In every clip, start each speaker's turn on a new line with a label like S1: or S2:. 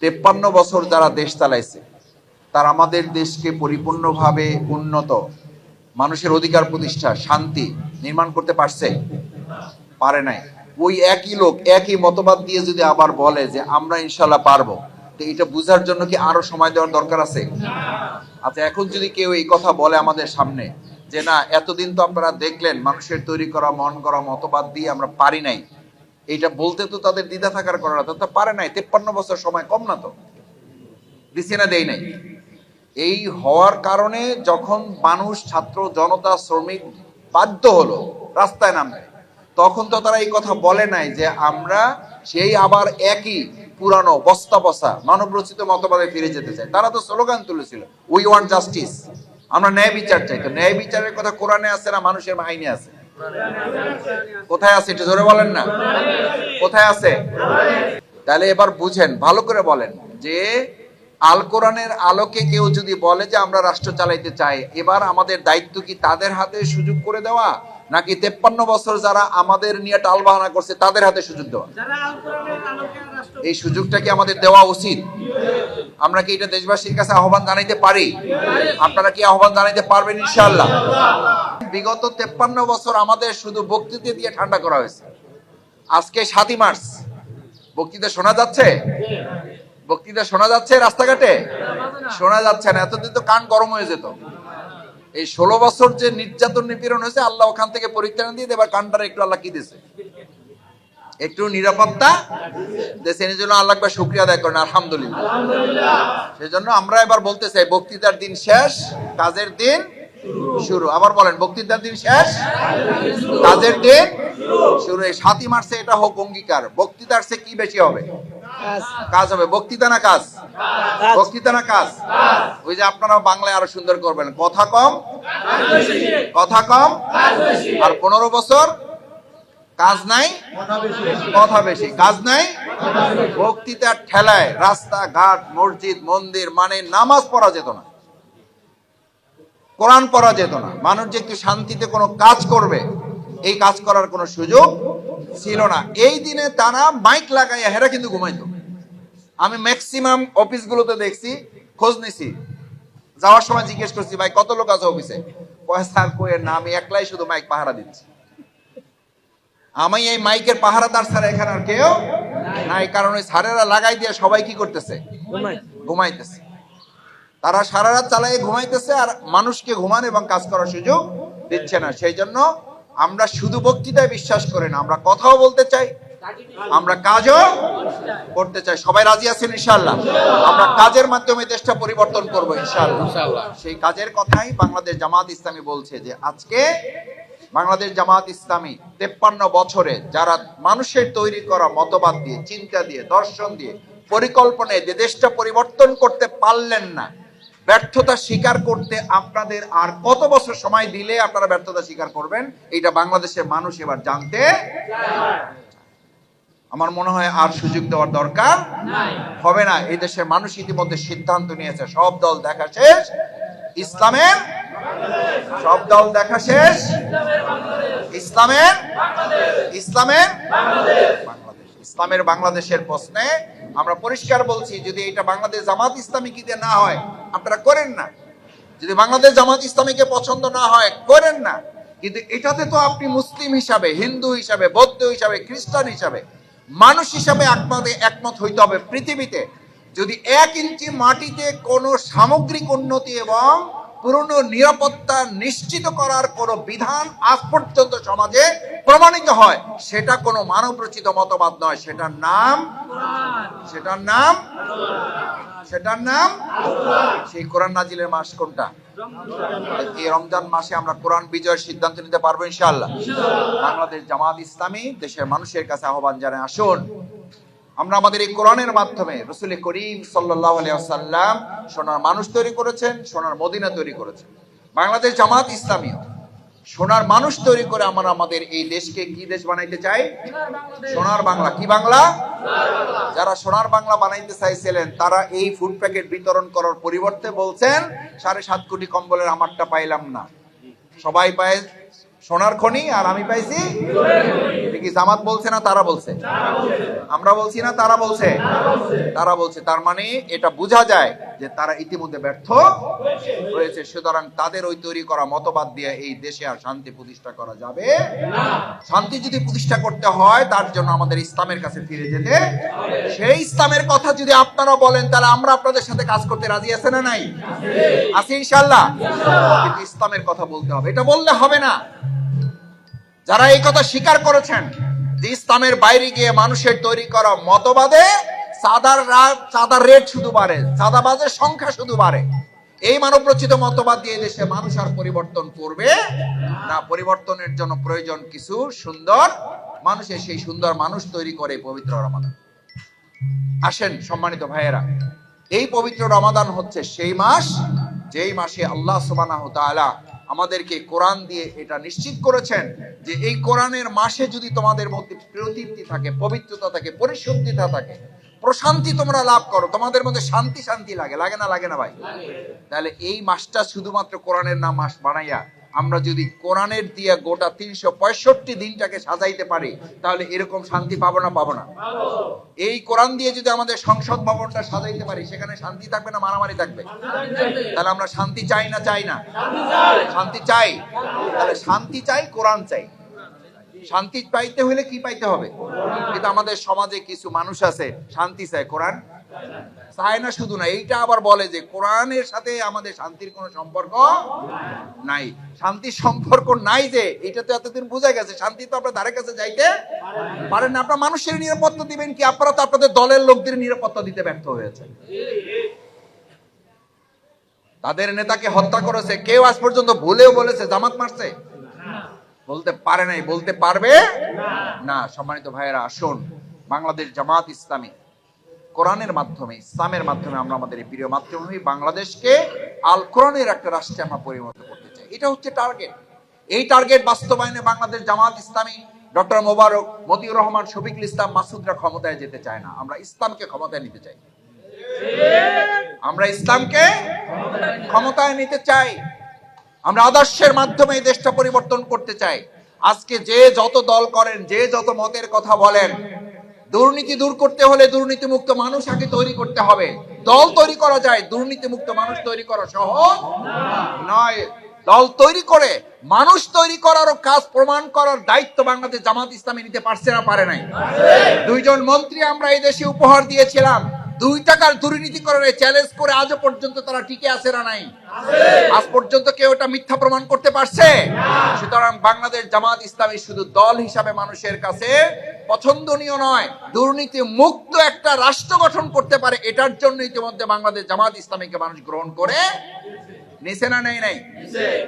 S1: 53 বছর যারা দেশ চালাইছে তারা আমাদের দেশকে পরিপূর্ণভাবে উন্নত মানুষের অধিকার প্রতিষ্ঠা শান্তি নির্মাণ করতে পারছে? পারে নাই। ওই একই লোক একই মতবাদ দিয়ে যদি আবার বলে যে আমরা ইনশাল্লাহ পারবো, তো এটা বুঝার জন্য কি আরো সময় দেওয়ার দরকার আছে? আচ্ছা, এখন যদি কেউ এই কথা বলে আমাদের সামনে যে না, এতদিন তো আপনারা দেখলেন মানুষের তৈরি করা মন করা মতবাদ দিয়ে আমরা পারি নাই, এইটা বলতে তো তাদের দ্বিধা থাকার কারণ তো পারে নাই। 53 বছর সময় কম না তো? দিছে না, দেই নাই? এই হওয়ার কারণে যখন মানুষ ছাত্র জনতা শ্রমিক বাধ্য হলো রাস্তায় নামতে, তখন তো তারা এই কথা বলে নাই যে আমরা সেই আবার একই পুরানো বস্তা বসা মানব রচিত মতবাদে ফিরে যেতে চাই। তারা তো স্লোগান তুলেছিল, উই ওয়ান্ট জাস্টিস, আমরা ন্যায় বিচার চাই। তো ন্যায় বিচারের কথা কোরআনে আছে না মানুষের আইনে আছে? কোথায় আছে এটা জোরে বলেন না, কোথায় আছে? তাহলে এবার বুঝেন, ভালো করে বলেন যে আল কোরআনের আলোকে কেউ যদি বলে যে আমরা রাষ্ট্র চালাইতে চাই, এবার আমাদের দায়িত্ব কি তাদের হাতে সুযোগ করে দেওয়া, নাকি 53 বছর যারা আমাদের নিয়ে টালবাহানা করছে তাদের হাতে সুযোগ দেওয়া? এই সুযোগটা কি আমাদের দেওয়া উচিত? আমরা কি এটা দেশবাসীর কাছে আহ্বান জানাইতে পারি? আপনারা কি আহ্বান জানাইতে পারবেন ইনশাআল্লাহ? বিগত 53 বছর আমাদের শুধু বক্তৃতা দিয়ে ঠান্ডা করা হয়েছে। আজকে 7ই মার্চ, বক্তৃতা শোনা যাচ্ছে? বক্তৃতা শোনা যাচ্ছে রাস্তাঘাটে? শোনা যাচ্ছে না। এতদিন তো কান গরম হয়ে যেত। এই 16 বছর যে নির্যাতন নিপীড়ন হয়েছে, আল্লাহ ওখান থেকে পরিত্রাণ দিয়ে এবার কানটারে একটু আল্লাহ কি দিয়েছে? একটু নিরাপত্তা দেশে। এই জন্য আল্লাহ একবার শুকরিয়া আদায় করেন, আলহামদুলিল্লাহ। সেই জন্য আমরা এবার বলতে চাই, বক্তৃতার দিন শেষ, কাজের দিন শুরু। আবার বলেন, বক্তৃতার দিন শেষ, কাজের দিন শুরু। এই 7ই মার্চে এটা হোক অঙ্গীকার। বক্তৃতার চেয়ে কি বেশি হবে? কাজ হবে। বক্তৃতা না কাজ? বক্তৃতা না কাজ? ওই যে আপনারা বাংলায় আরো সুন্দর করবেন, কথা কম কথা কম আর 15 বছর কাজ নাই কথা বেশি, কাজ নাই বক্তৃতার ঠেলায় রাস্তাঘাট মসজিদ মন্দির মানে নামাজ পড়া যেত না, কোরআন পড়া যেত না। মানুষ যে একটু শান্তিতে কোনো কাজ করবে, এই কাজ করার কোনো সুযোগ ছিল না। এই দিনে তারা মাইক লাগাইয়া হেরা কিন্তু ঘুমাইতো। আমি ম্যাক্সিমাম অফিসগুলোতে দেখছি, খোঁজ নিছি, যাওয়ার সময় জিজ্ঞেস করছি, ভাই কত লোক আছে অফিসে? স্যার কইের না, আমি একলাই শুধু মাইক পাহারা দিচ্ছি। আমি এই মাইকের পাহারাদার ছাড়া এখানে আর কেউ নাই। কারণ ওই সারেরা লাগাই দিয়ে সবাই কি করতেছে? ঘুমাইতেছে। তারা সারা রাত চালাই ঘুমাইতেছে আর মানুষকে ঘুমানো এবং কাজ করার সুযোগ দিচ্ছে না। সেই জন্য আমরা শুধু বক্তৃতায় বিশ্বাস করি না, আমরা কথাও বলতে চাই, আমরা কাজও করতে চাই। সবাই রাজি আছেন ইনশাআল্লাহ? আমরা কাজের মাধ্যমে দেশটা পরিবর্তন করবো ইনশাআল্লাহ। সেই কাজের কথাই বাংলাদেশ জামাত ইসলামী বলছে যে আজকে বাংলাদেশ জামাত ইসলামী 53 বছরে যারা মানুষের তৈরি করা মতবাদ দিয়ে, চিন্তা দিয়ে, দর্শন দিয়ে, পরিকল্পনায় যে দেশটা পরিবর্তন করতে পারলেন না, ব্যর্থতা স্বীকার করতে আপনাদের আর কত বছর সময় দিলে আপনারা ব্যর্থতা স্বীকার করবেন, এটা বাংলাদেশের মানুষ এবার জানতে আমার মনে হয় আর সুযোগ দেওয়ার দরকার হবে না। এই দেশের মানুষ ইতিমধ্যে সিদ্ধান্ত নিয়েছে, সব দল দেখা শেষ, ইসলামের সব দল দেখা শেষ, ইসলামের ইসলামের বাংলাদেশের প্রশ্নে আমরা পরিষ্কার বলছি, যদি এটা বাংলাদেশ জামাত ইসলামীকে দিয়ে না হয় আপনারা করেন না। যদি বাংলাদেশ জামাত ইসলামীকে পছন্দ না হয় করেন না। কিন্তু এটাতে তো আপনি মুসলিম হিসাবে, হিন্দু হিসাবে, বৌদ্ধ হিসাবে, খ্রিস্টান হিসাবে, মানুষ হিসাবে একমত হইতে হবে। পৃথিবীতে যদি 1 ইঞ্চি মাটিতে কোনো সামগ্রিক উন্নতি এবং পূর্ণ নিরাপত্তা নিশ্চিত করার কোনো বিধান আজ পর্যন্ত সমাজে প্রমাণিত হয়, সেটা কোনো মানব রচিত মতবাদ নয়, সেটার নাম সেই কোরআন নাজিলের মাস কোনটা? এই রমজান মাসে আমরা কোরআন বিজয়ের সিদ্ধান্ত নিতে পারবো ইনশাআল্লাহ। বাংলাদেশ জামাত ইসলামী দেশের মানুষের কাছে আহ্বান জানায়, আসুন আমরা আমাদের এই কোরআনের মাধ্যমে রাসূল করিম সাল্লাল্লাহু আলাইহি ওয়াসাল্লাম সোনার মানুষ তৈরি করেছেন, সোনার মদিনা তৈরি করেছেন। বাংলাদেশ জামাত ইসলামী সোনার মানুষ তৈরি করে আমরা আমাদের এই দেশকে কি দেশ বানাইতে চাই? সোনার বাংলা। কি বাংলা? যারা সোনার বাংলা বানাইতে চাইছিলেন তারা এই ফুড প্যাকেট বিতরণ করার পরিবর্তে বলছেন 7.5 কোটি কম্বলের আমারটা পাইলাম না, সবাই পায় সোনার খনি, আর আমি পাইছি। এটা কি জামাত বলছে না তারা বলছে? আমরা বলছি না তারা বলছে? তারা বলছে। তার মানে এটা বোঝা যায় যে তারা ইতিমধ্যে ব্যর্থ হয়েছে। সুতরাং তাদের ওই তৈরি করা মতবাদ দিয়ে এই দেশে আর শান্তি প্রতিষ্ঠা করা যাবে না। শান্তি যদি প্রতিষ্ঠা করতে হয় তার জন্য আমাদের ইসলামের কাছে ফিরে যেতে, সেই ইসলামের কথা যদি আপনারা বলেন তাহলে আমরা আপনাদের সাথে কাজ করতে রাজি আছি না নাই? আছি ইনশাআল্লাহ। কিন্তু ইসলামের কথা বলতে হবে, এটা বললে হবে না। যারা এই কথা স্বীকার করেছেন যে ইসলামের বাইরে গিয়ে মানুষের তৈরি করা মতবাদে চাঁদার রেট শুধু বাড়ে, চাঁদাবাজের সংখ্যা শুধু বাড়ে, এই মানব রচিত মতবাদ দিয়ে দেশে মানুষ আর পরিবর্তন করবে না। পরিবর্তনের জন্য প্রয়োজন কিছু সুন্দর মানুষের, সেই সুন্দর মানুষ তৈরি করে পবিত্র রমাদান। আসেন সম্মানিত ভাইয়েরা, এই পবিত্র রমাদান হচ্ছে সেই মাস যেই মাসে আল্লাহ সুবহানাহু ওয়া তাআলা আমাদেরকে কোরআন দিয়ে এটা নিশ্চিত করেছেন যে এই কোরআনের মাসে যদি তোমাদের মধ্যে প্রতীপ্তি থাকে, পবিত্রতা থাকে, পরিশুদ্ধতা থাকে, প্রশান্তি তোমরা লাভ করো, তোমাদের মধ্যে শান্তি শান্তি লাগে, লাগে না? লাগে না ভাই? তাহলে এই মাসটা শুধুমাত্র কোরআনের নাম মাস বানাইয়া আমরা যদি কোরআনের দিয়ে গোটা 365 দিনটাকে সাজাইতে পারি তাহলে এরকম শান্তি পাবো না? পাবো না? এই কোরআন দিয়ে যদি আমাদের সংসদ ভবনটা সাজাইতে পারি সেখানে শান্তি থাকবে না মারামারি থাকবে? তাহলে আমরা শান্তি চাই না চাই না? শান্তি চাই। তাহলে শান্তি চাই, কোরআন চাই। শান্তি পাইতে হলে কি পাইতে হবে? কিন্তু আমাদের সমাজে কিছু মানুষ আছে শান্তি চায়, কোরআন চায় না। শুধু না, এইটা আবার বলে যে কোরআনের সাথে আমাদের শান্তির কোনো সম্পর্ক নাই। শান্তির সম্পর্ক নাই যে এটা তো এতদিন বোঝা গেছে। শান্তি তো আপনার ধারে কাছে যাইতে পারেন না। আপনার মানুষের নিরাপত্তা দিবেন কি? আপনারা তো আপনাদের দলের লোকদের নিরাপত্তা দিতে ব্যর্থ হয়েছে। তাদের নেতাকে হত্যা করেছে, কেউ আজ পর্যন্ত ভুলেও বলেছে জামাত মারছে? বলতে পারে নাই, বলতে পারবে না। সম্মানিত ভাইয়েরা, আসুন বাংলাদেশ জামাত ইসলামী কোরআনের মাধ্যমে, ইসলামের মাধ্যমে আমরা আমাদের এই প্রিয় মাতৃভূমি বাংলাদেশকে আল কোরআনের একটা রাষ্ট্রে আমরা পরিণত করতে চাই। এটা হচ্ছে টার্গেট। এই টার্গেট বাস্তবায়নে বাংলাদেশ জামাত ইসলামী, ডক্টর মোবারক, মতিউর রহমান, শফিকুল ইসলাম, মাসুদরা ক্ষমতায় যেতে চায় না। আমরা ইসলামকে ক্ষমতায় নিতে চাই। আমরা ইসলামকে ক্ষমতায় নিতে চাই। আমরা আদর্শের মাধ্যমে এই দেশটা পরিবর্তন করতে চাই। আজকে যে যত দল করেন, যে যত মতের কথা বলেন, দুর্নীতি দূর করতে হলে দুর্নীতি মুক্ত মানুষ আগে তৈরি করতে হবে। দল তৈরি করা যায়, দুর্নীতি মুক্ত মানুষ তৈরি করা সহজ নয়। দল তৈরি করে মানুষ তৈরি করারও কাজ প্রমাণ করার দায়িত্ব বাংলাদেশ জামাত ইসলামী নিতে পারছে না? পারে নাই? 2 জন মন্ত্রী আমরা এই দেশে উপহার দিয়েছিলাম, 2 টাকার দুর্নীতি করে চ্যালেঞ্জ করে আজও পর্যন্ত তারা টিকে আছে না নাই? আজ পর্যন্ত কেউ এটা মিথ্যা প্রমাণ করতে পারছে? সুতরাং বাংলাদেশ জামাত ইসলামী শুধু দল হিসাবে মানুষের কাছে পছন্দনীয় নয়, দুর্নীতি মুক্ত একটা রাষ্ট্র গঠন করতে পারে, এটার জন্য ইতিমধ্যে বাংলাদেশ জামাত ইসলামীকে মানুষ গ্রহণ করে নিছে না? নেই নাই?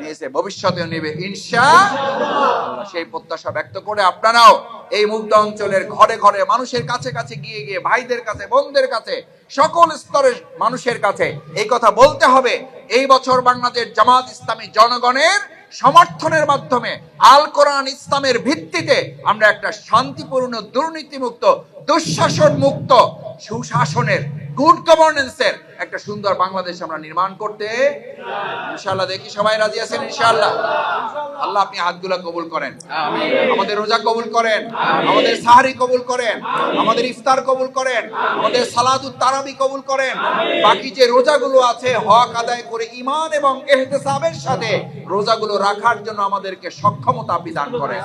S1: নিয়েছে, ভবিষ্যতেও নেবে ইনশাআল্লাহ। সেই প্রত্যাশা ব্যক্ত করে আপনারাও এই মুগ্ধ অঞ্চলের ঘরে ঘরে মানুষের কাছে কাছে গিয়ে গিয়ে, ভাইদের কাছে, বোনদের কাছে, সকল স্তরের মানুষের কাছে এই কথা বলতে হবে, এই বছর বাংলাদেশ জামাত ইসলামী জনগণের সমর্থনের মাধ্যমে আল কোরআন ইসলামের ভিত্তিতে আমরা একটা শান্তিপূর্ণ, দুর্নীতিমুক্ত, দুঃশাসন মুক্ত, সুশাসনের, গুড গভর্নেন্সের একটা সুন্দর বাংলাদেশ আমরা নির্মাণ করতে ইনশাআল্লাহ। দেখি সবাই রাজি আছেন ইনশাআল্লাহ? আল্লাহ আপনি হাতগুলো কবুল করেন, আমাদের রোজা কবুল করেন, আমাদের সাহরি কবুল করেন, আমাদের ইফতার কবুল করেন, আমাদের সালাতুত তারাবি কবুল করেন। বাকি যে রোজাগুলো আছে হক আদায় করে ঈমান এবং ইহতিসাবের সাথে রোজাগুলো রাখার জন্য আমাদেরকে সক্ষমতা বিধান করেন।